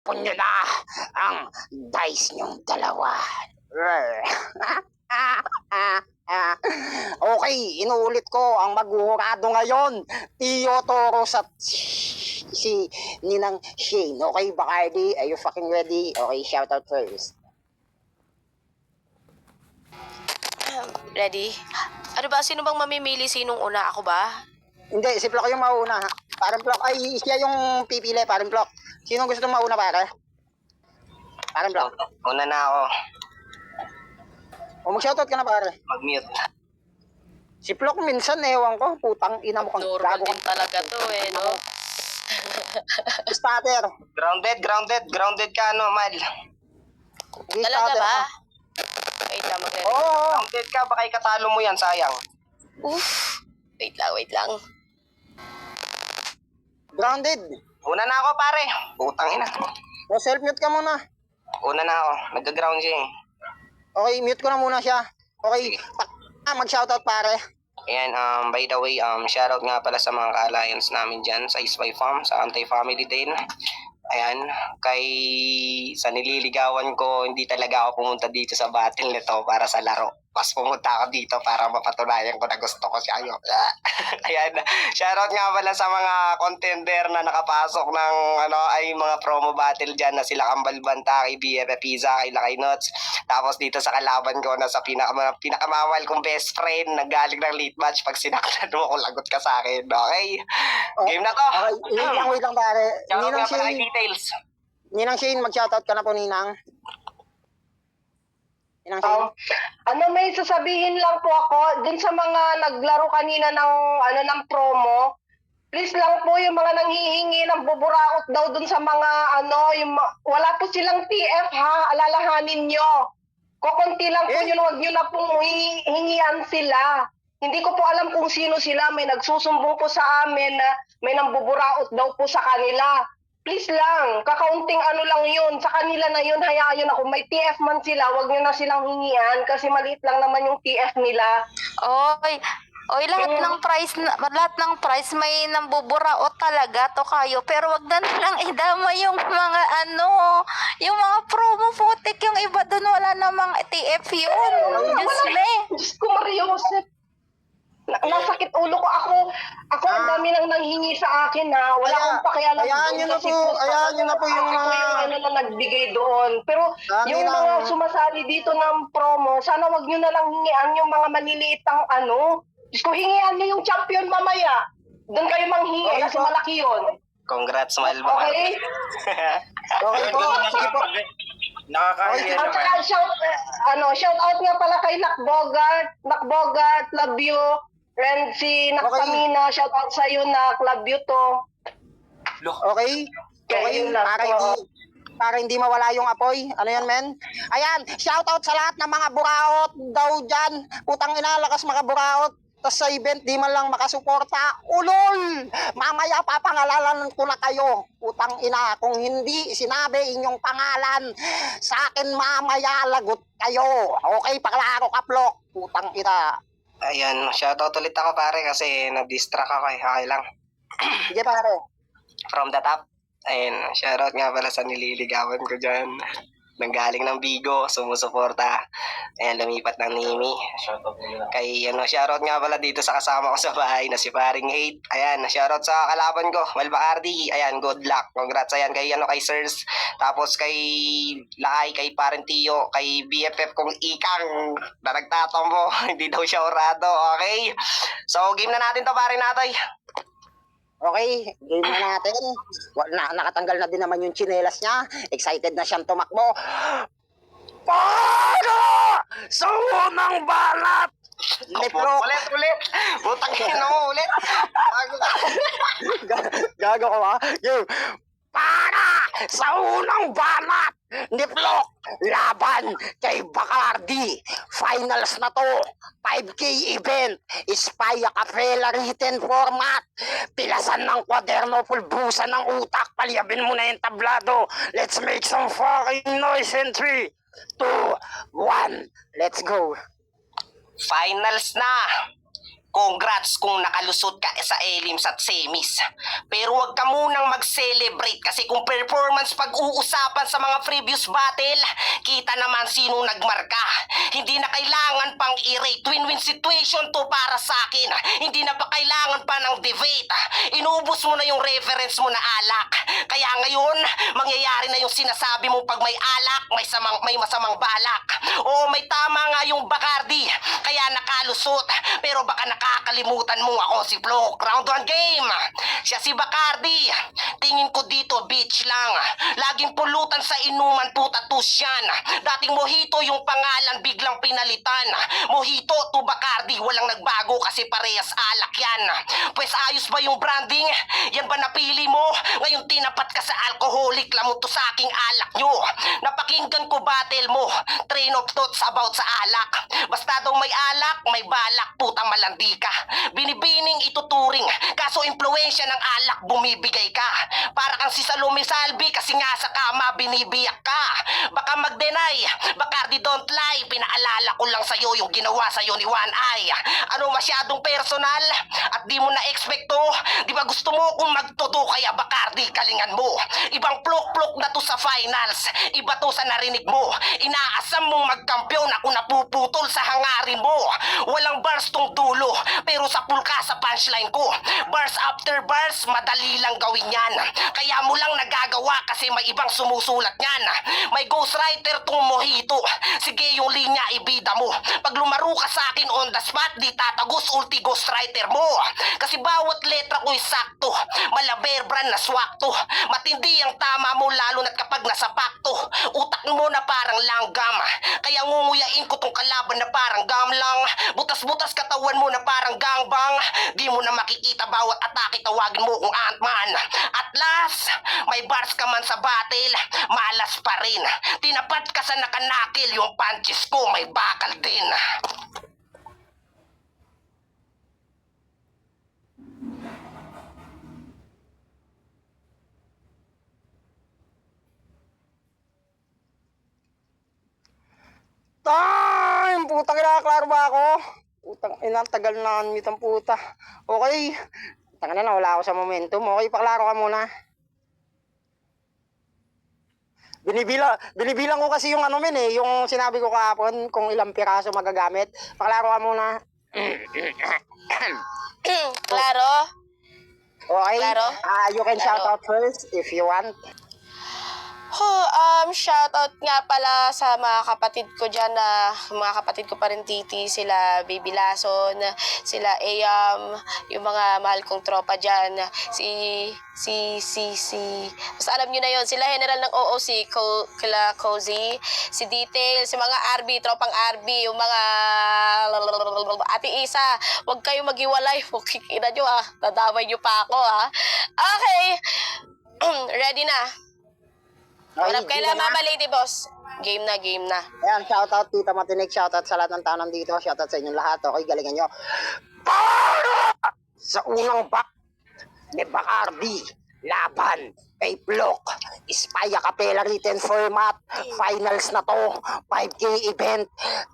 punyo na ang dice niyong dalawa. Okay, inuulit ko ang maghuhurado ngayon. Tio Toros at si Ninang Shane. Okay, Bacardi, are you fucking ready? Okay, shout out first. Ready? Ano ba? Sino bang mamimili? Sinong una? Ako ba? Hindi, si Flock yung mauna. Parang Flock, ay siya yung pipili, parang Flock. Sino gusto mauna, pare? Parang Flock. Una na ako. O mag-shoutout ka na, pare. Mag-mute. Si Flock minsan, ewan ko, putang ina mo kang Normal gago din talaga to eh, no? Starter. Grounded ka, ano, Mal. Talaga ba? Wait lang, mag-ready. Oo. Grounded ka, baka ikatalo mo yan, sayang. Oof. Wait lang. Grounded. Una na ako, pare. Putang ina. O, self-mute ka muna. Una na ako. Nag-ground siya eh. Okay, mute ko na muna siya. Okay, mag-shoutout, pare. Ayan, by the way, shoutout nga pala sa mga ka-alliance namin dyan sa Spy Farm, sa Anti-Family Din. Ayan, sa nililigawan ko, hindi talaga ako pumunta dito sa battle nito para sa laro. Mas pumunta ako dito para mapatunayan ko na gusto ko siya. Ayan, shoutout nga pala sa mga contender na nakapasok ng mga promo battle dyan na sila Kambal Banta, kay BFF Pizza, kay Lakay Nuts. Tapos dito sa kalaban ko na sa pinakamawal kong best friend, nagaling ng late match, pag sinaktan mo ko, lagot ka sa akin. Okay? Game na to. Okay, wait lang, pare. Shoutout Ninang nga pala kay Shane, Details. Ninang Shane, mag-shoutout ka na po, Ninang. Ninang Shane. May sasabihin lang po ako dun sa mga naglaro kanina ng promo. Please lang po yung mga nanghihingi ng buburaot daw dun sa mga wala po silang TF ha, alalahanin nyo. Kukunti lang po yun, huwag nyo na pong hingian sila. Hindi ko po alam kung sino sila, may nagsusumbong po sa amin na may nambuburaot daw po sa kanila. Please lang, kakaunting lang yun. Sa kanila na yun, hayaan yun ako. May TF man sila, wag nyo na silang hingian kasi maliit lang naman yung TF nila. Oy, lahat ng price may nambuburaot talaga to kayo. Pero wag na lang idama yung mga yung mga promo putik, yung iba doon wala namang TF yun. Diyos me. Diyos ko, Maria Jose. Nasakit ulo ko. Ako ang dami nang nanghingi sa akin ha. Wala akong pakialam Ayan nyo na po yung mga... na nagbigay doon. Pero yung mga sumasali dito ng promo, sana wag nyo na lang hingian yung mga maliliit ang Diyos ko, hingian nyo yung champion mamaya. Doon kayo manghingi kasi malaki yun. Congrats, Mal. Okay? Okay po, sige po. Nakakahiya At naman. saka shout out nga pala kay Nakbogat, love you. And si Nakpamina, shout out sa iyo, Nak, love you to. Okay? Okay, Yun lang para hindi mawala yung apoy. Ano yan, men? Ayan, shoutout sa lahat ng mga buraot daw dyan. Putang ina, lakas mga buraot. Tapos sa event, di man lang makasuporta. Ulol! Mamaya papangalanan ko na kayo. Putang ina, kung hindi sinabi inyong pangalan, sa akin mamaya lagot kayo. Okay, paklaro ka, Plok. Putang ina. Ayan, shoutout ulit ako, pare, kasi na-distract ako eh. Okay lang. Sige, pare. From the top. Ayan, shoutout nga pala sa nililigawan ko dyan. Nanggaling ng Bigo, sumusuporta. Ayan, lumipat ng Nimi. Shoutout nga pala dito sa kasama ko sa bahay na si Paring Hate. Ayan, shoutout sa kalaban ko, Mal Bacardi. Ayan, good luck. Congrats ayan kay Sirs. Tapos kay Lakay, kay Paring Tio, kay BFF kong Ikang na nagtatambo. Hindi daw siya orado. Okay? So, game na natin to, pare Natoy. Okay, game na natin. Nakatanggal na din naman yung tsinelas niya. Excited na siyang tumakbo. Para sa unang balat! Ulit. Butang ina mo ulit. Gago ko ha? Game. Para sa unang balat ni Flock laban kay Bacardi. Finals na to. 5K event. Spy Capella written format. Pilasan ng kwaderno, pulbusan ng utak. Palyabin mo na yung tablado. Let's make some fucking noise in 3, 2, 1. Let's go. Finals na. Congrats kung nakalusot ka sa elims at semis. Pero wag ka munang mag-celebrate kasi kung performance pag-uusapan sa mga previous battle, kita naman sinong nagmarka. Hindi na kailangan pang i-rate. Win-win situation to para sa akin. Hindi na pa kailangan pa ng debate. Inubos mo na yung reference mo na alak. Kaya ngayon, mangyayari na yung sinasabi mo pag may alak, may masamang balak. Oo, may tama nga yung Bacardi. Kaya nakalusot. Pero baka nakakalimutan mo ako si Flo. Round 1 game. Siya si Bacardi. Tingin ko dito, bitch lang. Laging pulutan sa inuman, putatus yan. Dating Mojito yung pangalan, biglang pinalitan. Mojito to Bacardi, walang nagbago kasi parehas alak yan. Pues ayos ba yung branding? Yan ba napili mo? Ngayon tinapat ka sa alcoholic, lamot to sa aking alak nyo. Napakinggan ko battle mo. Train of thoughts about sa alak. Basta daw may alak, may balak, putang malandi ka. Binibining ituturing, kaso impluensya ng alak bumibigay ka. Para kang si Salome Salvi kasi nga sa kama binibiyak ka. Baka mag-deny, Bacardi don't lie. Pinaalala ko lang sa'yo yung ginawa sa'yo ni One Eye. Ano masyadong personal? At di mo na-expect to? Di ba gusto mo kung magtodo kaya Bacardi kalingan mo? Ibang plok-plok na to sa finals. Iba to sa narinig mo. Inaasam mong magkampiyon, ako napuputol sa hangarin mo. Walang bars tong dulo, pero sa pulka sa punchline ko. Bars after bars, madali lang gawin yan. Kaya mo lang nagagawa kasi may ibang sumusulat yan. May ghostwriter tong Mojito. Sige yung linya ibida mo. Pag lumaro ka sa akin on the spot, di tatagos ulti ghostwriter mo. Kasi bawat letra ko'y sakto. Malaber brand na swakto. Matindi ang tama mo lalo na't kapag nasa pakto. Utak mo na parang langgam. Kaya ngunguyain ko tong kalaban na parang gamlang. Butas-butas katawan mo na parang gangbang. Di mo na makikita bawat atake, tawagin mo kung Ant-Man. At last, may bars ka man sa battle, malas pa rin. Tinapat ka sa nakanakil, yung punches ko may bakal din. Time! Putang ina, klaro ba ako? Putang ina, tagal na unmute ang puta. Okay. Putang ina, wala ako sa momentum. Okay, paklaro ka muna. Binibilang ko kasi yung ano men eh, yung sinabi ko kahapon kung ilang piraso magagamit. Paklaro ka muna. Klaro? Okay? Klaro? You can shout out first if you want. Shoutout nga pala sa mga kapatid ko dyan na mga kapatid ko pa rin Titi, sila Baby Lason, sila Ayam, yung mga mahal kong tropa dyan, basta alam nyo na yon, sila General ng OOC, kila Cozy, si Detail, si mga RB, tropang RB, yung mga Ate Isa, wag kayo maghiwalay, kikita nyo dadamay nyo pa ako Okay, ready na. Walang kailan Mama Lady Boss. Game na. Ayan, shoutout Tita Matinik, shoutout sa lahat ng tao nandito, shoutout sa inyong lahat, okay, galingan nyo. Sa unang back ni Bacardi, laban kay Plok, Espaya Capella written format, finals na to, 5K event,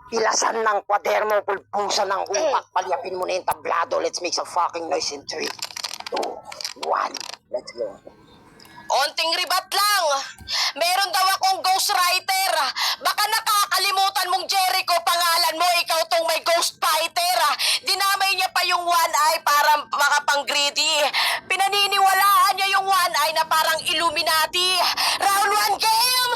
pilasan ng kwaderno, pulpusan ng upak, palyapin mo na yung tablado, let's make some fucking noise in 3, 2, 1, let's go. Onting ribat lang. Meron daw akong ghostwriter. Baka nakakalimutan mong Jericho, pangalan mo, ikaw tong may ghost fighter. Dinamay niya pa yung One Eye para makapang-greedy. Pinaniniwalaan niya yung One Eye na parang Illuminati. Round 1 game!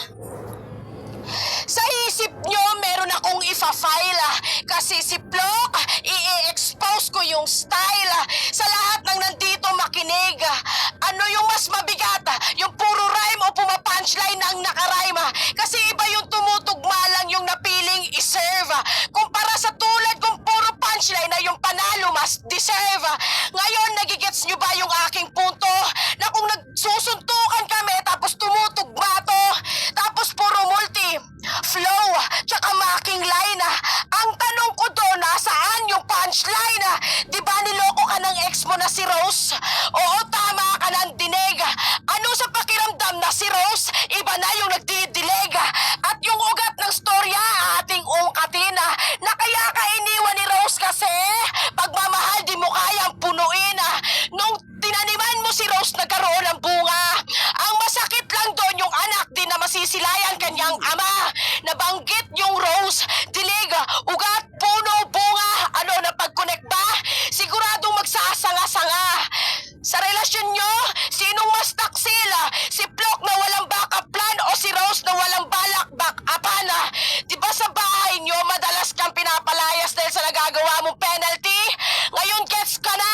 Sa isip nyo, meron akong ifa-file kasi si Plok, i-expose ko yung style sa lahat ng nandito makinig. Ano yung mas mabigat? Yung puro rhyme o pumapunchline ang nakarhyme? Kasi iba yung tumutugma lang yung napiling iserve. Kumpara sa tulad kung puro punchline na yung panalo mas deserve. Ngayon, nagigets nyo ba yung aking punto? Na kung nagsusuntukan kami tapos tumutugma to, tapos puro multi, flow, tsaka making line. Ang tanong ko doon, nasaan yung punchline? Di ba niloko ka ng ex mo na si Rose? Oo, tama ka ng dinig. Ano sa pakiramdam na si Rose? Iba na yung nagdidilig. At yung ugat ng storya, ating ungkatin. Na kaya ka iniwan ni Rose kasi pagmamahal kanyang ama. Nabanggit yung rose, dilig, ugat, puno, bunga. Ano na pag-connect ba? Siguradong magsasanga-sanga. Sa relasyon nyo, sinong mas taksil? Si Plok na walang backup plan o si Rose na walang balak back-upan? Di ba sa bahay nyo madalas kang pinapalayas dahil sa nagagawa mong penalty? Ngayon gets ka na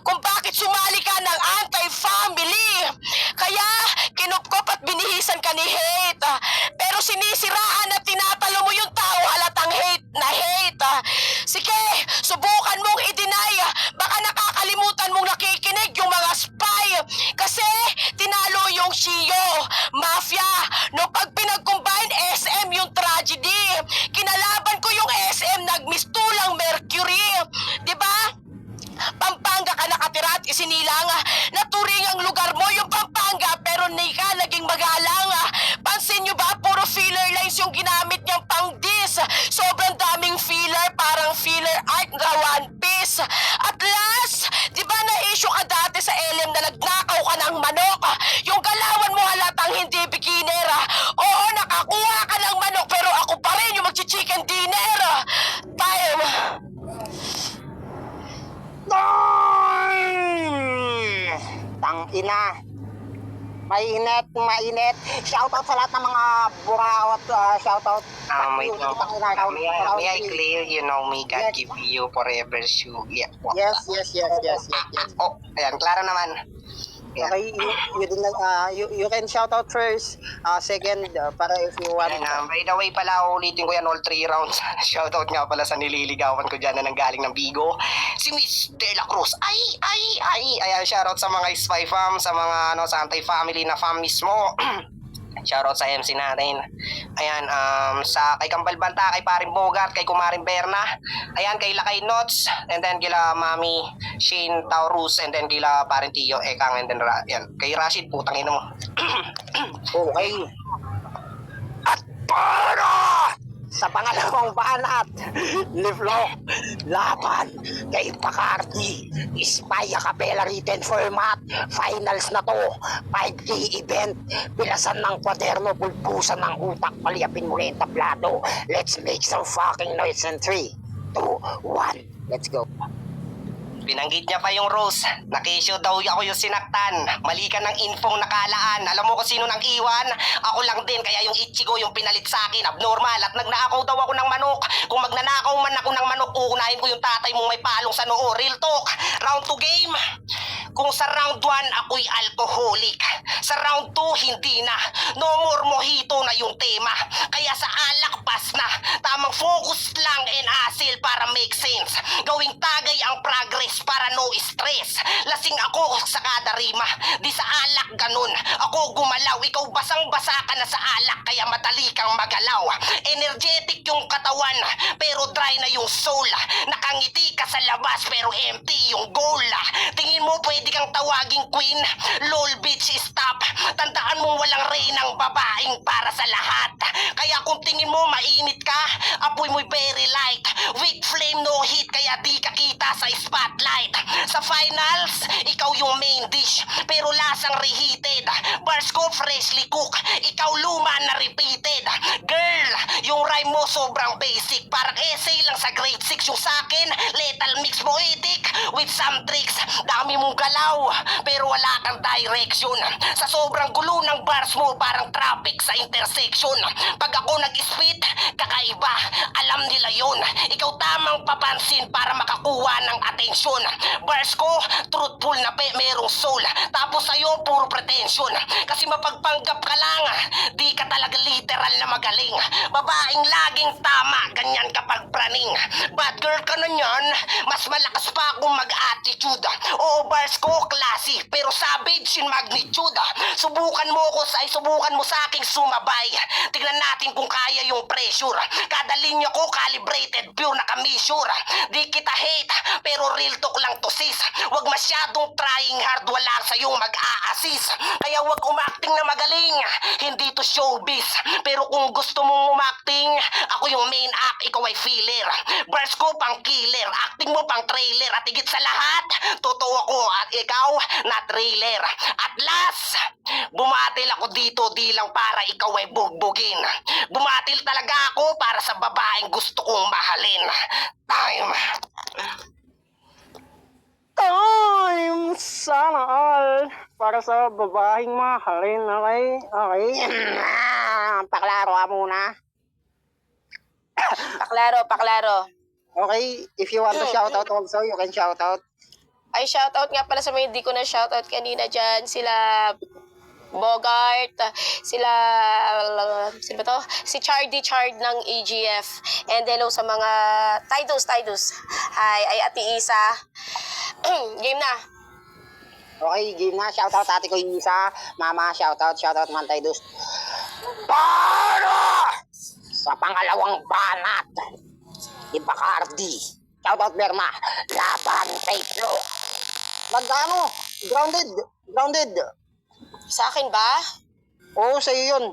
kung bakit sumali ka ng anti-family. Kaya kinupkop at binihisan ka ni hate. Pero sinisiraan at tinatalo mo yung tao halatang hate na hate. Sige, subukan mong i-deny. Baka nakakalimutan mong nakikinig yung mga spy. Kasi tinalo yung Shio, Mafia. No pag pinag-combine SM yung tragedy. Kinalaban ko yung SM, nagmistulang Mercury. Diba? Pampanga ka nakatira at isinilang. Naturing ang lugar mo yung Pampanga pero ni ka naging magalang. Pansin nyo ba puro filler lines yung ginamit niyang pang-diss? Sobrang daming filler, parang filler art na One Piece. At last, di ba na-issue ka dati sa LM na nagnakaw ka ng manok? Yung galawan mo halatang hindi beginner. Oo, nakakuha ka ng manok pero ako pa rin yung magchi-chicken dinner. Time. Tang ina. Mainit. Shoutout sa lahat ng mga buraot. Shoutout. Wait, no. May I clear, you know, may God give you forever shoe. Yeah, what? Yes. Oh, ayan, klaro naman. Yeah. Okay, you can shout out first, second, para if you want. And, by the way pala, ulitin ko yan all 3 rounds. Shoutout nga pala sa nililigawan ko dyan na nanggaling ng Bigo. Si Miss De La Cruz. Ayan, shoutout sa mga spy fam, sa mga sa anti-family na fam mismo. Shoutout sa MC natin. Ayan, sa kay Kambal Banta, kay Paring Bogart, kay Kumaring Berna. Ayan, kay Lakay Nots, and then kila Mami Shane Taurus, and then kila Paring Tio Ekang, and then yan, kay Rashid, putang ina mo. Okay. At para sa pangalawang banat ni Flo, laban kay Bacardi, Spy Acapella written format. Finals na to, 5K event. Bilasan ng kwaderno, bulbusan ng utak, paliapin mo na yung tablado. Let's make some fucking noise in 3, 2, 1, let's go. Binanggit niya pa yung Rose. Nakisyo daw ako yung sinaktan. Mali ka ng infong nakalaan. Alam mo kung sino nang iwan? Ako lang din, kaya yung Ichigo yung pinalit sa akin. Abnormal. At nagnakaw daw ako ng manok. Kung magnanakaw man ako ng manok, uunahin ko yung tatay mong may palong sa noo. Real talk. Round 2 game. Kung sa round 1 ako'y alcoholic, sa round 2 hindi na. No more mojito na yung tema. Kaya sa alak pas na. Tamang focus lang and hustle para make sense. Gawing tagay ang progress para no stress. Lasing ako sa kada rima, di sa alak ganun. Ako gumalaw, ikaw basang-basa ka na sa alak, kaya madali kang magalaw. Energetic yung katawan, pero dry na yung soul. Nakangiti ka sa labas, pero empty yung goal. Tingin mo pwede kang tawaging queen? Lol bitch, stop. Tandaan mo walang reynang babaeng para sa lahat. Kaya kung tingin mo mainit ka, apoy mo'y very light. Weak flame no heat, kaya di ka kita sa spotlight. Sa finals, ikaw yung main dish, pero lasang reheated. Bars ko freshly cooked, ikaw luma na repeated. Girl, yung rhyme mo sobrang basic, parang essay lang sa grade 6. Yung sakin, lethal mix poetic with some tricks. Dami mong galaw, pero wala kang direction. Sa sobrang gulo ng bars mo, parang traffic sa intersection. Pag ako nag-spit, kakaiba, alam nila yun. Ikaw tamang papansin para makakuha ng atensyon. Bars ko, truthful na merong soul. Tapos sa'yo, puro pretension. Kasi mapagpanggap ka lang, di ka talaga literal na magaling. Babaeng laging tama, ganyan kapag praning. Bad girl ka na yan, mas malakas pa akong mag-attitude. Oo, bars ko, classy, pero savage in magnitude. Subukan mo sa aking sumabay. Tignan natin kung kaya yung pressure. Kada linya ko, calibrated, pure na kamisure. Di kita hate, pero real talk lang to sis. Huwag masyadong trying hard, wala sa'yong mag-a-assist. Kaya huwag umacting na magaling. Hindi to showbiz. showbiz. Pero kung gusto mong umacting, ako yung main act, ikaw ay filler. Verse ko pang killer, acting mo pang trailer. At higit sa lahat, totoo ako at ikaw na trailer. At last, bumatil ako dito di lang para ikaw ay bugbugin. Bumatil talaga ako para sa babaeng gusto kong mahalin. Time. Time! Sana all! Para sa babaeng mahalin, okay? Okay. Paklaro ka muna. Paklaro. Okay, if you want to shout out also, you can shout out. Ay, shoutout nga pala sa mga hindi ko na shoutout kanina dyan. Sila Bogart, sila ba to? Si Chard ng AGF. And hello sa mga Tidus. Hi, ay Ate Isa. Game na. Okay, game na. Shout out ate ko Isa. Mama, shout out man Tidus. Para sa pangalawang banat ni Bacardi. Shout out Berma. Laban kay Flo. Magkano? Grounded. Sa akin ba? Oo, sa'yo yun.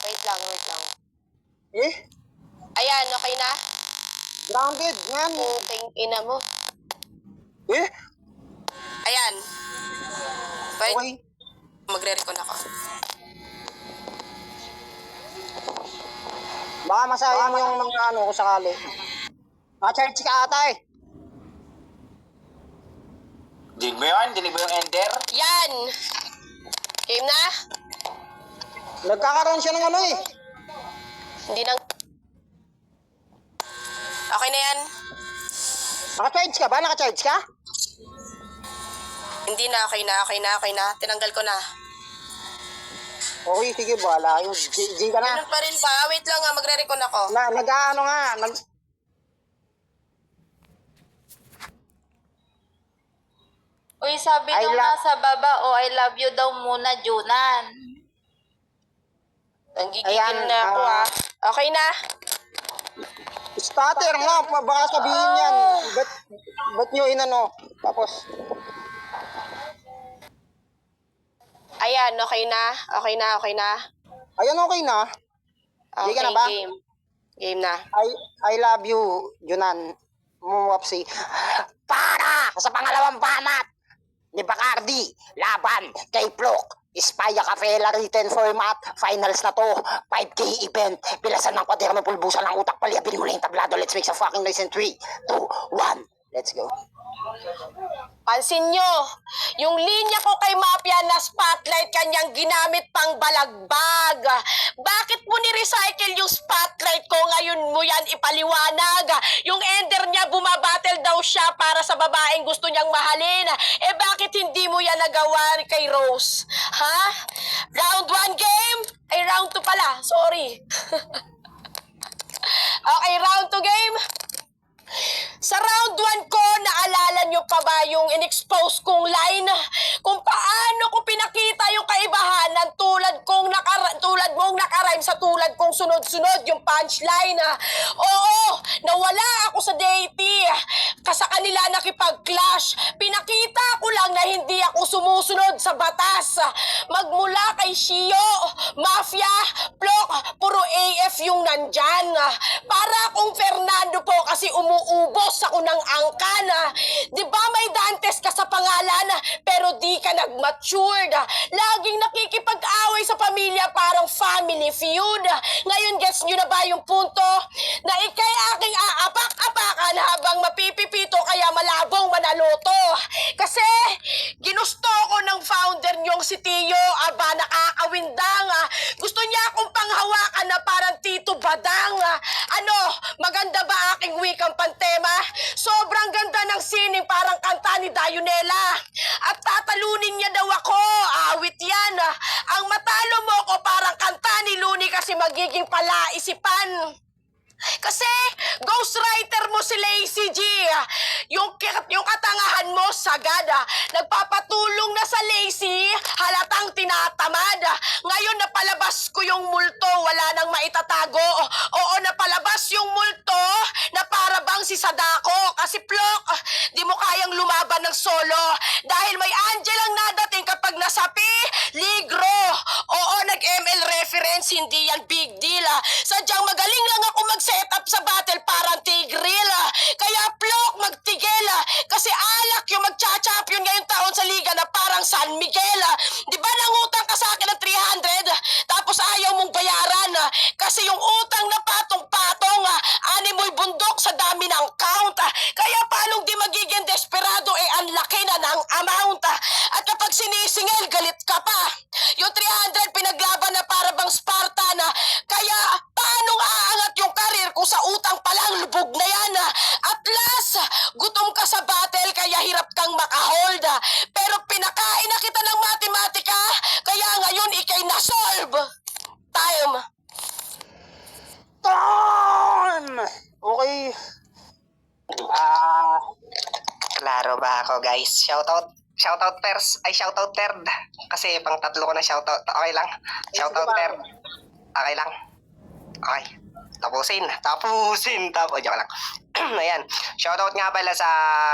Wait lang. Eh? Ayan, okay na? Grounded, yan. Puteng ina mo. Eh? Ayan. Wait, Okay. magre-recon ako. Baka masayang mo yung mga ano kung sakali. Charge ka ata eh. Dinig mo yun? Dinig mo yung ender? Yan! Game na? Nagkakaroon siya ng ano eh. Hindi nang... Okay na yan? Naka-charge ka ba? Naka-charge ka? Hindi na, okay na. Tinanggal ko na. Okay, sige, bahala. Yung G ka na. Ganun pa rin ba? Wait lang nga, magre-recon ako. Nag-ano nga. Uy, sabi I nung love- nasa baba, I love you daw muna, Junan. Nanggigigil Ayan, na ako Okay na? Starter nga. Baka sabihin yan. Ba't nyo inano? Tapos, Ayan, okay na. ayan okay na. Hindi ka na ba? Game na. I love you, Junan. Wapsi. Para sa pangalawang banat ni Bacardi, laban kay Plok. Espaya Capella written format. Finals na to. 5K event. Bilasan ng kwaderno, pulbusan ng utak, palyabin mo lang yung tablado. Let's make some fucking noise in 3, 2, 1. Let's go. Pansin nyo, yung linya ko kay Mafia na spotlight kanyang ginamit pang balagbag. Bakit mo ni-recycle yung spotlight ko? Ngayon mo yan ipaliwanag. Yung ender niya, bumabattle daw siya para sa babaeng gusto niyang mahalin. Eh bakit hindi mo yan nagawa kay Rose? Ha? Round 1 game? Ay, round 2 pala. Sorry. Okay, round 2 game. Sa round 1 ko, naalala nyo pa ba yung in-expose kong line? Kung paano ko pinakita yung kaibahanan tulad mong nakarhyme sa tulad kong sunod-sunod yung punchline. Oo, nawala ako sa deity. Sa kanila nakipag-clash. Pinakita ko lang na hindi ako sumusunod sa batas. Magmula kay Shio, Mafia, Plok, puro AF yung nandyan. Para akong Fernando po kasi umuubos ako ng angkan. Di ba may Dantes ka sa pangalan pero di ka nag-matured? Laging nakikipag-away sa pamilya parang family feud. Ngayon gets nyo na ba yung punto? Na ikay aking aapak-apakan habang mapipipito kaya malabong manaloto. Kasi ginusto ko ng founder nyong si Tio, aba nakakawindang. Gusto niya akong panghawakan na parang Tito Badang. Ano, maganda ba aking wikang pantema? Sobrang ganda ng sining parang kanta ni Dayunela. At tatalunin niya daw ako, awit yan. Ang matalo mo ko parang kanta ni Luni kasi magiging palaisipan. Kasi ghostwriter mo si Lazy G. Yung katangahan mo sagad. Nagpapatulong na sa Lazy, halatang tinatamad. Ngayon napalabas ko yung multo, wala nang maitatago. Oo, napalabas yung multo na para bang si Sadako. Kasi Plok, di mo kayang lumaban ng solo. Dahil may angel ang nadating kapag nasapi, ligro. Oo, nag-ML reference friends, hindi yan big deal. Sadyang magaling lang ako mag-set up sa battle parang tigril. Kaya Plok, magtigil. Kasi alak yung magcha-champion ngayong taon sa liga na parang San Miguel. Di ba nangutang ka sa akin ng 300? Tapos ayaw mong bayaran. Kasi yung utang na patong-patong, animoy bundok sa dami ng count. Kaya paanong di magiging desperado ang laki na ng amount. At kapag sinisingil, galit ka pa. Yung 300 pinaglaban na para bang Spartan. Kaya paanong aangat yung karir kung sa utang palang lubog na yan? At last, gutom ka sa battle kaya hirap kang makahold. Pero pinakain na kita ng matematika, kaya ngayon ikay na-solve. Time. Time! Okay. Klaro ba ako, guys? Shoutout first. Ay, shoutout third. Kasi pang tatlo ko na shoutout. Okay lang. Shoutout third. Okay lang. Okay. Tapusin. Joke lang. Ayan. Shoutout nga pala sa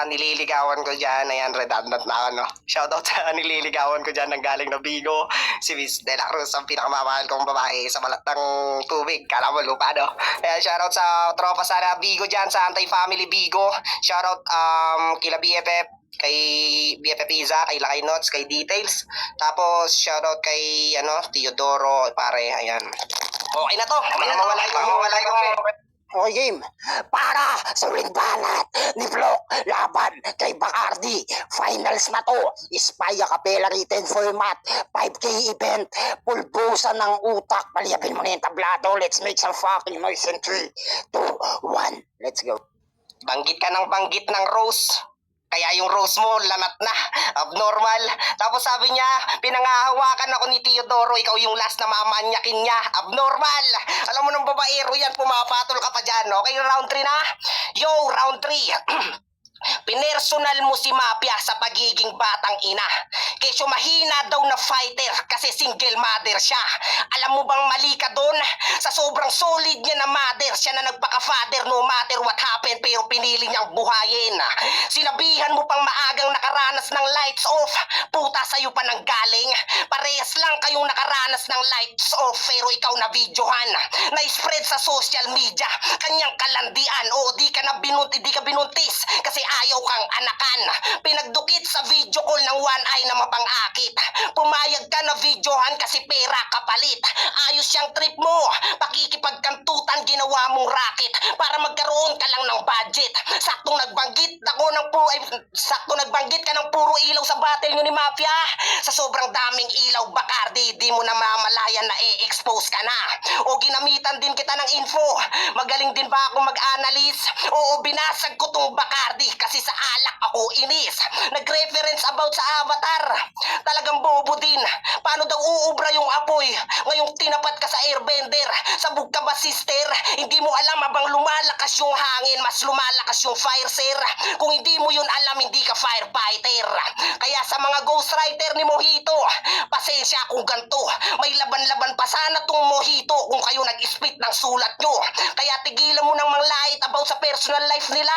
nililigawan ko dyan. Ayan, redundant na ako, no? Shoutout sa nililigawan ko dyan ng galing na Bigo. Si Miss De La Cruz, ang pinakamamahal kong babae sa balat ng tubig. Kala mo lupa, no? Ayan, shoutout sa tropa sa Bigo dyan, sa Anti-Family Bigo. Shoutout kila BFF, kay BFF Iza, kay Lakay Notes, kay Details. Tapos shoutout kay Teodoro, pare. Ayan. Okay na to. Mawalay ko. Okay, game. Para sa ring banat ni Plok laban kay Bacardi. Finals na to. Ispaya Capella written format. 5K event. Pulbusan ng utak. Paliyapin mo na yung tablado. Let's make some fucking noise in 3, 2, 1. Let's go. Banggit ka ng Rose. Kaya yung Rose mo, lanat na. Abnormal. Tapos sabi niya, pinangahawakan ako ni Teodoro. Ikaw yung last na mamanyakin niya. Abnormal. Alam mo ng babaero yan, pumapatol ka pa dyan. Okay, round 3 na? Yo, round 3. Pinersonal mo si Mafia sa pagiging batang ina. Kesyo mahina daw na fighter kasi single mother siya. Alam mo bang mali ka doon? Sa sobrang solid niya na mother, siya na nagpaka-father no matter what happened, pero pinili niyang buhayin. Sinabihan mo pang maagang nakaranas ng lights off. Puta, sa'yo pa nang galing. Parehas lang kayong nakaranas ng lights off pero ikaw na videohan. Na-spread sa social media. Kanyang kalandian. O di ka binuntis kasi ayaw kang anakan. Pinagdukit sa video call ng one eye na mapangakit. Pumayag ka na videohan kasi pera kapalit. Ayos yung trip mo. Pakikipagkantutan ginawa mong racket para magkaroon ka lang ng budget. Saktong nagbanggit ka ng puro ilaw sa battle nyo ni Mafia. Sa sobrang daming ilaw, Bacardi, di mo na mamalayan na i-expose ka na. O ginamitan din kita ng info. Magaling din ba ako mag-analyze? Oo, binasag ko tong Bacardi kasi sa alak ako inis. Nag-reference about sa Avatar. Talagang bobo din. Paano daw uubra yung apoy? Ngayong tinapat ka sa airbender. Sabog ka ba, sister? Hindi mo alam habang lumalakas yung hangin, mas lumalakas yung fire, sir. Kung hindi mo yun alam, hindi ka firefighter. Kaya sa mga ghostwriter ni Mojito, pasensya kung ganto. May laban-laban pa sana tong Mojito kung kayo nag-spit ng sulat nyo. Kaya tigilan mo nang manglait about sa personal life nila.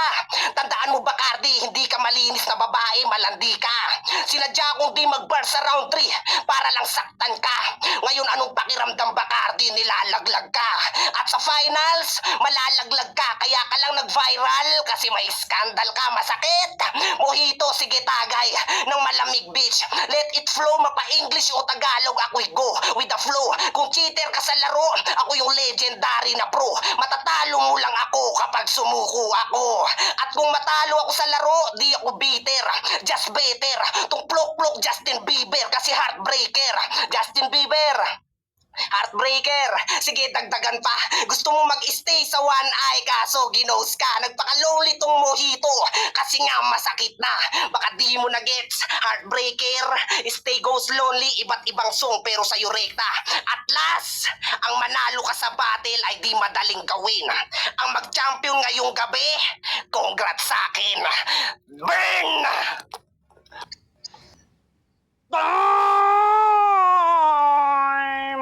Tandaan mo, Bacardi, hindi ka malinis na babae, malandi ka. Sinadya kong di mag-bar sa round 3 para lang saktan ka. Ngayon anong pakiramdam, Bacardi, nilalaglag ka. At sa finals, malalaglag ka. Kaya ka lang nag-viral kasi may scandal ka, masakit. Mojito, sige tagay ng malamig bitch. Let it flow, mapa-English o Tagalog, ako'y go with the flow. Kung cheater ka sa laro, ako yung legendary na pro. Matatalo mo lang ako kapag sumuko ako. At kung matalo ako sa laro, di ako bitter. Just better. Tung plok-plok Justin Bieber kasi heartbreaker. Justin Bieber. Heartbreaker. Sige, dagdagan pa. Gusto mo mag-stay sa one eye kaso ginos ka. Nagpaka-lonely tong Mojito kasi nga masakit na. Baka di mo na gets. Heartbreaker. Stay goes lonely. Iba't ibang song pero sa'yo rekta. At last, ang manalo ka sa battle ay di madaling gawin. Ang mag-champion ngayong gabi, congrats sa akin. Burn! Time!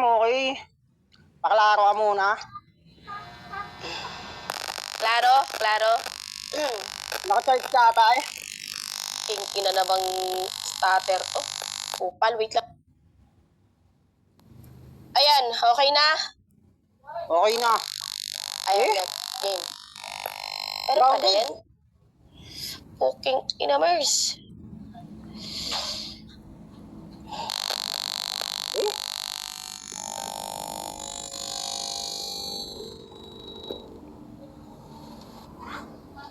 Okay. Paklaro ka muna. Klaro. Naka-charge ka ata eh. Ina na bang starter to? Upal, wait lang. Ayan, okay na? Okay na. Ayan, game. Pero pa din? Fucking inamers.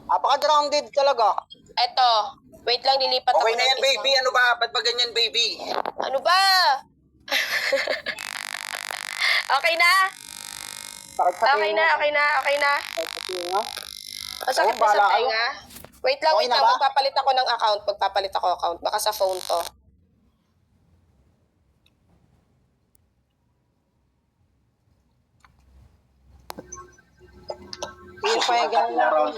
Apaka-grounded talaga. Eto, wait lang, nilipat ako Okay na ng yan, isa. baby. Ano ba? Ba't ba ganyan, baby? Ano ba? Okay na? Sakit sa Okay tenga. na, okay na, okay na. Sakit sa tenga. Masakit Oo, ba sa bahala ka. tenga? Wait lang, Okay wait na lang. ba? Magpapalit ako ng account. Magpapalit ako account. Baka sa phone to. If I got luck,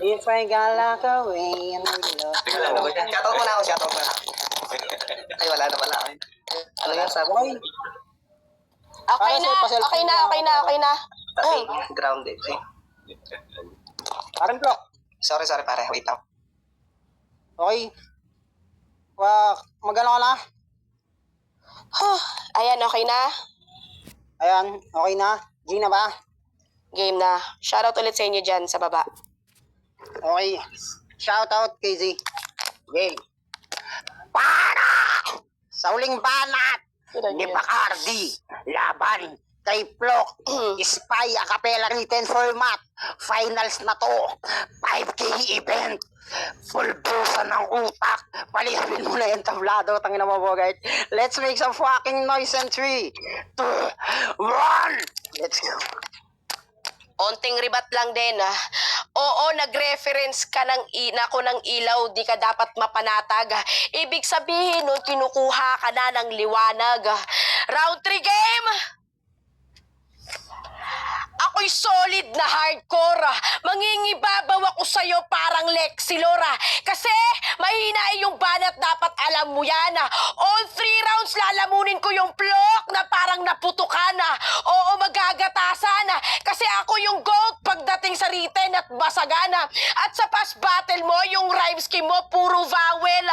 if I got luck away and we love. Wala na ba yan? Shoutout mo na ako, shoutout mo na. Ay, wala na pala. Ano yan, sabi? Okay Para na, sa pa-selfie okay na, na okay na, ako. okay na. Pati, grounded. Ay, Parang block. sorry, pare. Wait lang. Okay. Magano ka na? Ayan, okay na? Ayan, okay na. G na ba? Game na. Shoutout ulit sa inyo dyan sa baba. Okay. Shout out kay Z. Okay. Para! Sa huling banat ni Bacardi, laban kay Plok, Spy a cappella written format. Finals na to. 5K event. Full busa ng utak. Palihapin mo na yung tablado. Tangina mo, Bogart. Let's make some fucking noise in 3, 2, 1. Let's go. Onting ribat lang din, ah. Oo, nag-reference ka ng ilaw, di ka dapat mapanatag. Ibig sabihin nun, kinukuha ka na ng liwanag. Round 3 game! Ako'y solid na hardcore. Mangingibabaw ako sa'yo parang Lexilora. Kasi mahina yung banat, dapat alam mo yan. All 3 rounds lalamunin ko yung Plok na parang naputukan. Oo, magagatasan. Kasi ako yung GOAT pagdating sa written at basagana. At sa past battle mo, yung rhyme scheme mo, puro vowel.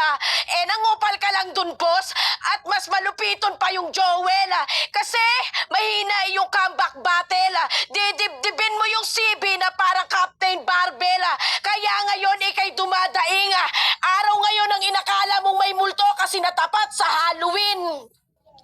Nangupal ka lang dun, boss. At mas malupiton pa yung Joel. Kasi mahina yung comeback battle. Didibdibin mo yung CB na parang Captain Barbell. Kaya ngayon ikay dumadaing. Araw ngayon ang inakala mong may multo kasi natapat sa Halloween.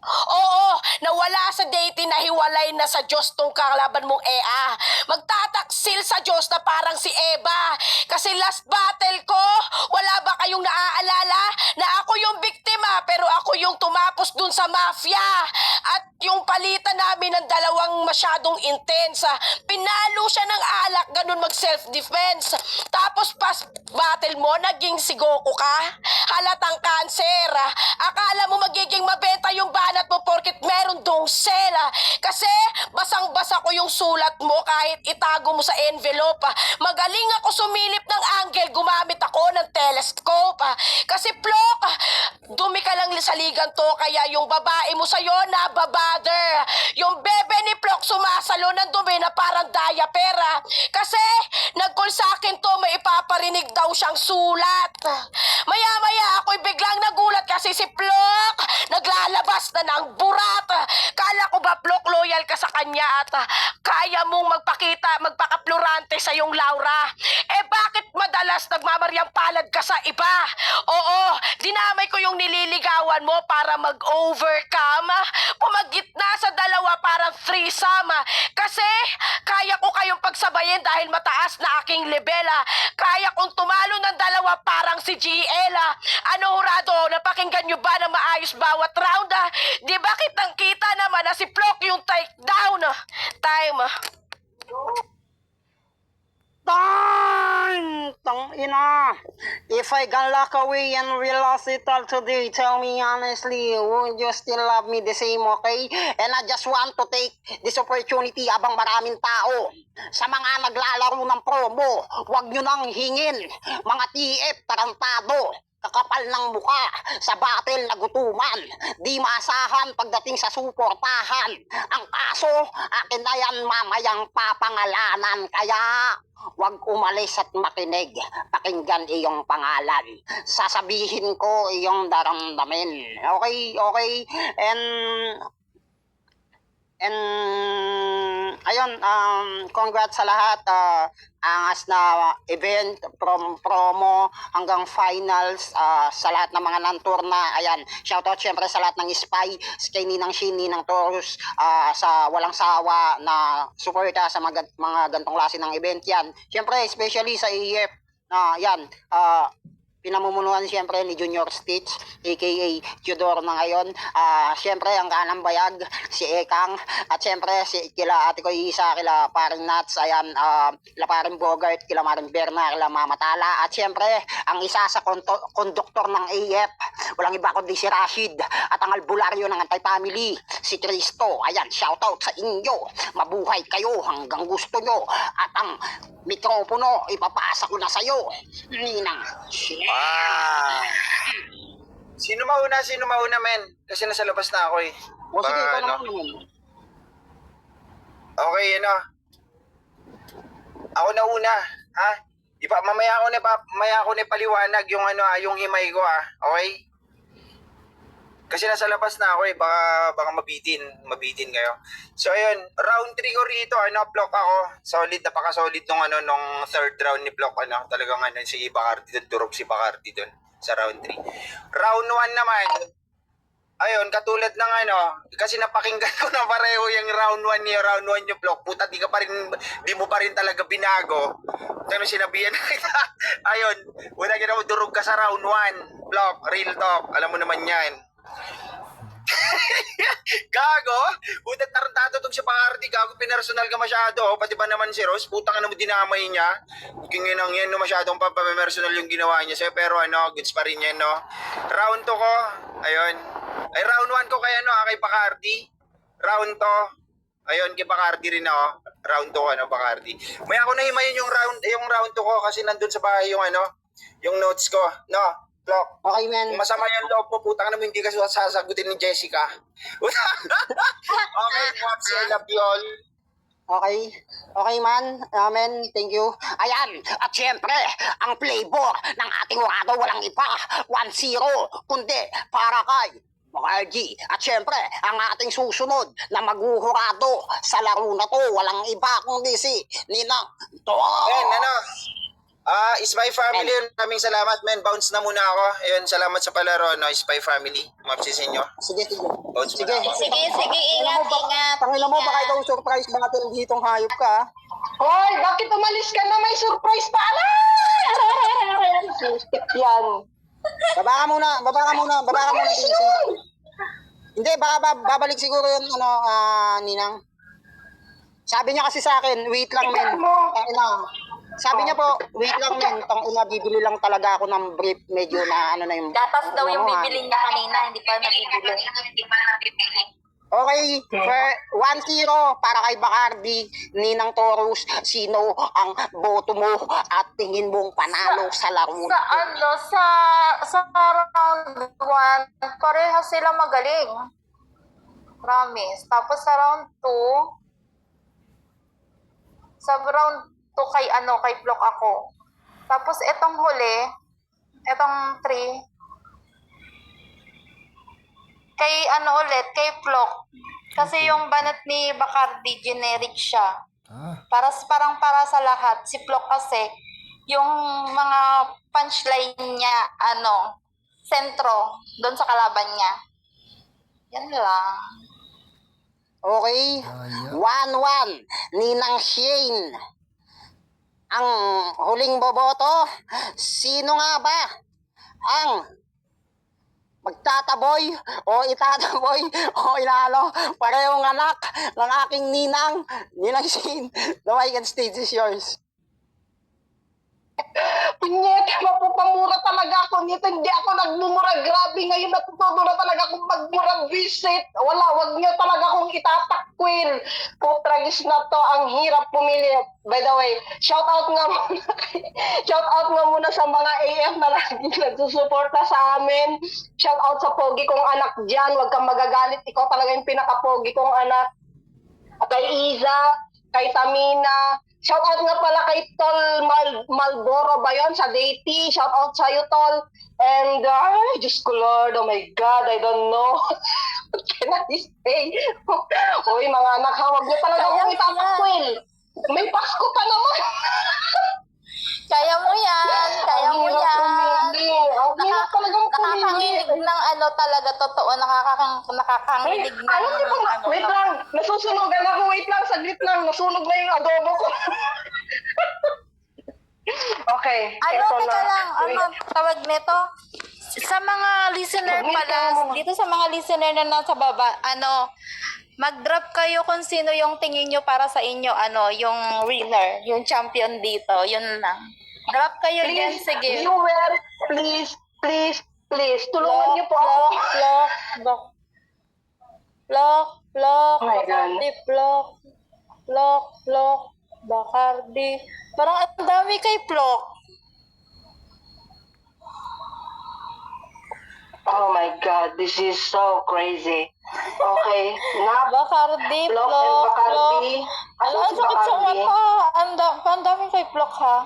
Oo, nawala sa dating, nahiwalay na sa Diyos tong kalaban mong Ea. Magtataksil sa Diyos na parang si Eva. Kasi last battle ko, wala ba kayong naaalala na ako yung biktima pero ako yung tumapos dun sa mafia. At yung palitan namin ng dalawang masyadong intense. Pinalo siya ng alak, ganun mag-self-defense. Tapos pas battle mo, naging si Goku ka? Halatang cancer. Akala mo magiging mabenta yung banat mo porkit meron dong sela. Kasi basang-basa ko yung sulat mo kahit itago mo sa envelope. Magaling ako sumilip ng angle, gumamit ako ng telescope. Kasi Plok, dumi ka lang sa ligan to, kaya yung babae mo sa'yo nababother. Yung bebe ni Plok sumasalo ng dumi na parang diaper. Kasi nag-call sa akin to, may ipaparinig daw siyang sulat. Maya-maya ako'y biglang nagulat kasi si Plok naglalabas na ng burat. Kala ko ba, Plok, loyal ka sa kanya at kaya mong magpakaplurante sa yung Laura? Bakit madalas nagmamaryang palad ka sa iba? Oo, dinamay ko yung nililigawan mo para mag-overcome. Pumagitna sa dalawa parang threesome. Kasi kaya ko kayong pagsabayin dahil mataas na aking level. Kaya kong tumalo ng dalawa parang si GL. Ano, Hurado, napakinggan nyo ba na maayos bawat round? Di ba kitang kita naman na si Plok yung takedown? Time. Tang ina. If I can lock away and we lost it all today, tell me honestly, would you still love me the same, okay? And I just want to take this opportunity abang maraming tao. Sa mga naglalaro ng promo, huwag nyo nang hingin. Mga TF, tarantado. Kakapal ng muka, sa battle na gutuman, di maasahan pagdating sa suportahan. Ang kaso, akin na yan mamayang papangalanan, kaya wag umalis at makinig, pakinggan iyong pangalan. Sasabihin ko iyong daramdamin. Okay? And And ayun, congrats sa lahat. Angas na event from promo hanggang finals sa lahat ng mga non-tour na. Ayan, shoutout syempre sa lahat ng spy, kay Ninang Shin, Ninang Taurus, sa walang sawa na suporta sa mga gantong klase ng event yan. Syempre, especially sa EF na yan, pinamumunuan siyempre ni Junior Stitch aka Tudor na ngayon. Siyempre ang kanang bayag si Ekang, at siyempre si kila ate ko Isa, kila paring Nats, ayan, kila paring Bogart, kila maring Berna, kila Mama Tala, at siyempre ang isa sa konduktor ng AF, walang iba kundi si Rashid, at ang albularyo ng Anti-Family, si Cristo. Ayan, shoutout sa inyo, mabuhay kayo hanggang gusto nyo, at ang mikropono ipapasa ko na sa'yo, Ninang. Sino mauna, men? Kasi nasa labas na ako eh. O sige, ikaw Ano? naman. Okay, ano? Ako na una, ha? Mamaya ako na paliwanag yung yung himay ko, ha? Okay? Kasi nasa labas na ako eh, baka mabitin kayo. So ayun, round 3 ko rito, block ako. Solid, napaka-solid nung third round ni block, talagang si Bacardi doon, turog si Bacardi doon sa round 3. Round 1 naman, ayun, katulad ng kasi napakinggan ko na pareho yung round 1 niya, round 1 yung block. Puta, di mo pa rin talaga binago. Ano sinabihan na kita? Ayun, una ginawa, durog ka sa round 1, block, real talk, alam mo naman yan. Gago, puta, tarantado tong si Bacardi, gago, pinersonal ka masyado, pati ba naman si Rose, puta ka naman dinamay niya, kinginang yan, no, masyadong papamersonal yung ginawa niya sa'yo, pero goods pa rin yan, no. Round 2 ko, ayun, ay round 1 ko kay kay Bacardi, round 2, ayun, kay Bacardi rin ako, round 2 ko, Bacardi. May ako nahimayin yung round 2 ko, kasi nandun sa bahay yung yung notes ko, no. Block. Okay, man. Kung masama yung loob mo, putang naman hindi ka sasagutin ni Jessica. Okay, Pops, I love you all. Okay. Okay, man. Amen. Thank you. Ayan. At syempre, ang flavor ng ating hurado walang iba. 1-0. Kundi para kay Bacardi. At syempre, ang ating susunod na maghuhurado sa laro na to, walang iba kundi si Ninang Taurus. Men, Spy Family, maraming salamat, men. Bounce na muna ako. Ayun, salamat sa palaro, Spy Family. Mapsis inyo. Sige. Bounce Sige. muna ako. Sige, ingat. Tangina mo, baka ikaw surprise natin ditong hayop ka, ha? Hoy, bakit umalis ka na? May surprise pa. Yan. Baba ka muna, DC. Hindi, baka babalik siguro yun, Ninang. Sabi niya kasi sa akin, wait lang, men. Sabi niya po, wait lang, men. Bibili lang talaga ako ng brief. Medyo na, yung... Gatas daw yung bibili niya kanina, hindi pa nabibili. Okay, 1-0 para kay Bacardi, Ninang Taurus. Sino ang boto mo at tingin mong panalo sa laro? Sa round 1, pareha sila magaling. Promise. Tapos sa round 2, sa round 2 kay block ako. Tapos etong huli, etong 3, kay kay block. Kasi yung banat ni Bacardi, generic siya. Parang para sa lahat. Si block kasi, yung mga punchline niya, sentro, doon sa kalaban niya. Yan lang. Okay, 1-1, Ninang Shane. Ang huling boboto, sino nga ba ang magtataboy o itataboy o inalo parehong anak ng aking Ninang Shane? The mic and stage is yours. Punyet, mapupamura talaga ako nito. Hindi ako nagmumura. Grabe, ngayon natututo na talaga akong magmura visit. Wag niyo talaga akong itatakwil. Putragis na to. Ang hirap pumili. By the way, shout out nga muna sa mga AF na lagi nagsusuporta sa amin. Shout out sa pogi kong anak dyan. Huwag kang magagalit. Ikaw talaga yung pinaka-pogi kong anak. At kay Iza, kay Tamina. Shout out nga pala kay Tol Malboro ba yun? Sa Deity. Shout out sa'yo, Tol. And, Diyos ko Lord, oh my God, I don't know. Can I stay? Uy, mga anak, hawag niyo talaga Kaya akong mo itapakwil. May Pasko pa naman. Kaya mo yan, kaya Ang mo hirap yan. umili. Ang hirap talagang pumili. Nakakanginig ng ano talaga, totoo, nakakanginig ng Alam niyo ba, ano. wait lang, nasusunugan ako, wait lang, saglit lang, nasunog na yung adobo ko. Okay, Ano, eto teka na. lang, ano, tawag nito? Sa mga listener Mag-mute pala, ka muna. dito sa mga listener na nasa baba, ano, mag-drop kayo kung sino yung tingin nyo para sa inyo, ano, yung winner, yung champion dito, yun lang. Drop kayo dyan, Please, sige. viewer, please, please, please, tulungan niyo po ako. Plok, Oh my God. Bacardi, plok, Bacardi. Parang ang dami kay plok. Oh my God, this is so crazy. Okay, na Bacardi, Plok and plok. Bacardi. Ano, Asan ang si sakit sa Bacardi? mata. Ang dami kay plok, ha?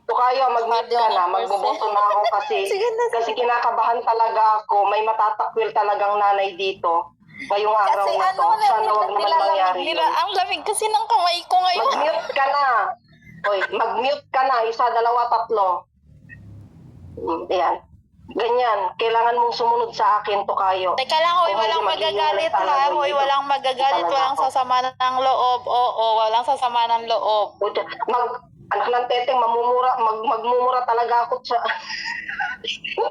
So kayo, mag-mute ka na. 100%. Magboboto na ako kasi, Sige na, kasi kinakabahan talaga ako. May matatakwil talagang nanay dito. Ngayong araw Kasi na to. ano, Sana wag naman mangyari nila, yun. ang lamig kasi ng kamay ko ngayon. Mag-mute ka na. Hoy, mag-mute ka na. 1, 2, 3. Ayan. Ganyan. Kailangan mong sumunod sa akin to kayo. Teka lang, hoy, Kung walang hindi, magagalit, maghihiwalay ha? talaga Hoy, dito. walang magagalit, Talaga walang ako. sasama ng loob. Oo, walang sasama ng loob. Anak ng teteng, magmumura talaga ako sa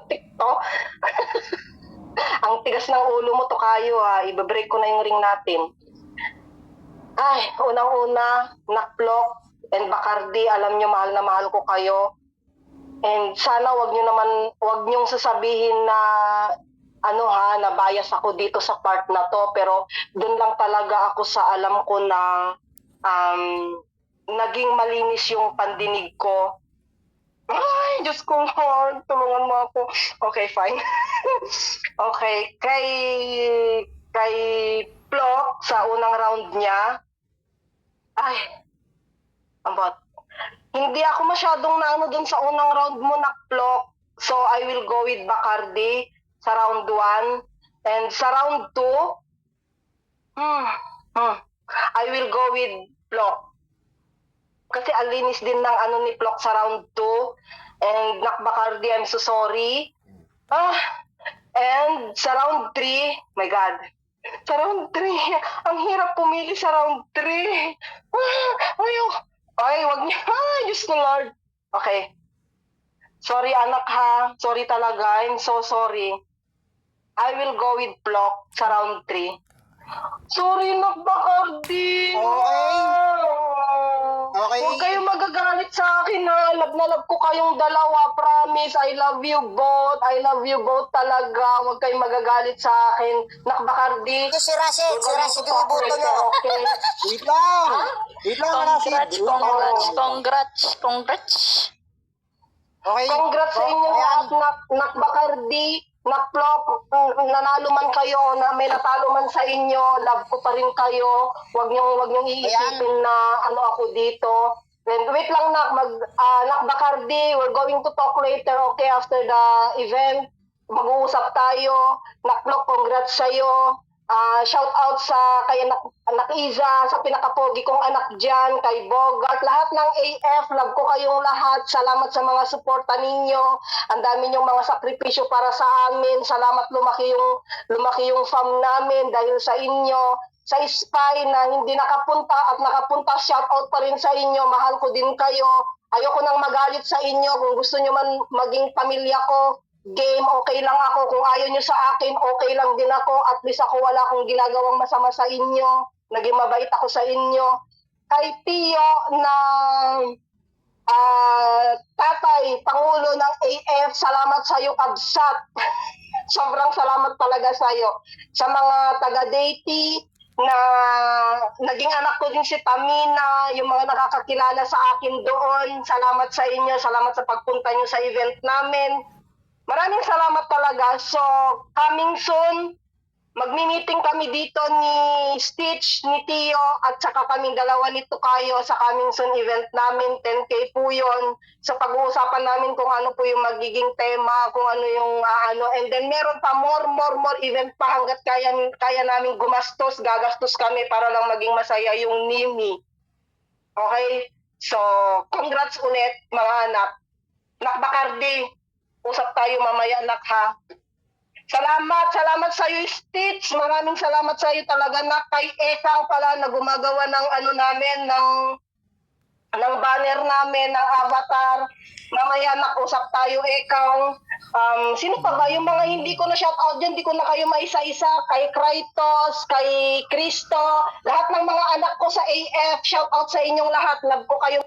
TikTok. Ang tigas ng ulo mo to kayo ha. Ibe-break ko na yung ring natin. Ay, unang-una, Nakplok and Bacardi, alam nyo mahal na mahal ko kayo. And sana wag niyong sasabihin na ano ha, na bias ako dito sa part na to, pero doon lang talaga ako sa alam ko na naging malinis yung pandinig ko. Ay, Diyos ko, Lord, tulungan mo ako. Okay, fine. Okay, kay Plok sa unang round niya, ay, ambot. Hindi ako masyadong naano dun sa unang round mo, Nakplok. So, I will go with Bacardi sa round 1. And sa round 2, I will go with Plok. Kasi alinis din ng ano ni Plok sa round 2. And Nak Bacardi, I'm so sorry. And sa round 3, my God. Sa round 3, ang hirap pumili sa round 3. Ay, wag niya. Ay, Diyos ko Lord. Okay. Sorry anak ha. Sorry talaga. I'm so sorry. I will go with Plok sa round 3. Sorry, Nak Bacardi. Okay. Huwag kayong magagalit sa akin ha. Love na love ko kayong dalawa. Promise, I love you both. I love you both talaga. Huwag kayong magagalit sa akin. Nak Bacardi. Si Rashid yung iboto nyo. Okay. Wait lang. Wait lang, Rashid. Congrats. Okay. Congrats sa inyo Ayan. lahat, Nak Bacardi, Nakplok, nanalo man kayo, na may natalo man sa inyo, love ko pa rin kayo. Huwag niyong iisipin na ano ako dito. And wait lang, Nak Bacardi, we're going to talk later, okay, after the event. Mag-uusap tayo. Nakplok, congrats sa'yo. Shout out sa kay anak Iza, sa pinakapogi kong anak dyan, kay Bogart, lahat ng AF, love ko kayong lahat. Salamat sa mga suporta ninyo. Ang dami nyong mga sakripisyo para sa amin. Salamat, lumaki yung fam namin dahil sa inyo. Sa Spy na hindi nakapunta at nakapunta, shout out pa rin sa inyo. Mahal ko din kayo. Ayoko nang magalit sa inyo. Kung gusto nyo man maging pamilya ko, game, okay lang ako. Kung ayaw nyo sa akin, okay lang din ako. At least ako wala akong ginagawang masama sa inyo. Naging mabait ako sa inyo. Kay Tio na tatay, Pangulo ng AF, salamat sa iyo, Kabsat. Sobrang salamat talaga sa iyo. Sa mga taga-Deity, na naging anak ko din si Tamina, yung mga nakakakilala sa akin doon, salamat sa inyo, salamat sa pagpunta nyo sa event namin. Maraming salamat talaga. So, coming soon, magmi-meeting kami dito ni Stitch, ni Tio, at saka kaming dalawa ni Tukayo sa coming soon event namin. 10K po yun. So pag-uusapan namin kung ano po yung magiging tema, kung ano yung and then meron pa more event pa hanggat kaya namin gumastos, gagastos kami para lang maging masaya yung Nimi. Okay? So, congrats ulit mga anak. Nak Bacardi, usap tayo mamaya, nak, ha? Salamat sa iyo, Stitch. Maraming salamat sa iyo talaga, na kay Ekang pala na gumagawa ng namin, ng banner namin, ng avatar. Mamaya usap tayo, Ekang. Sino pa ba yung mga hindi ko na shout out dyan, hindi ko na kayo maisa-isa, kay Kratos, kay Cristo, lahat ng mga anak ko sa AF, shout out sa inyong lahat. Love ko kayo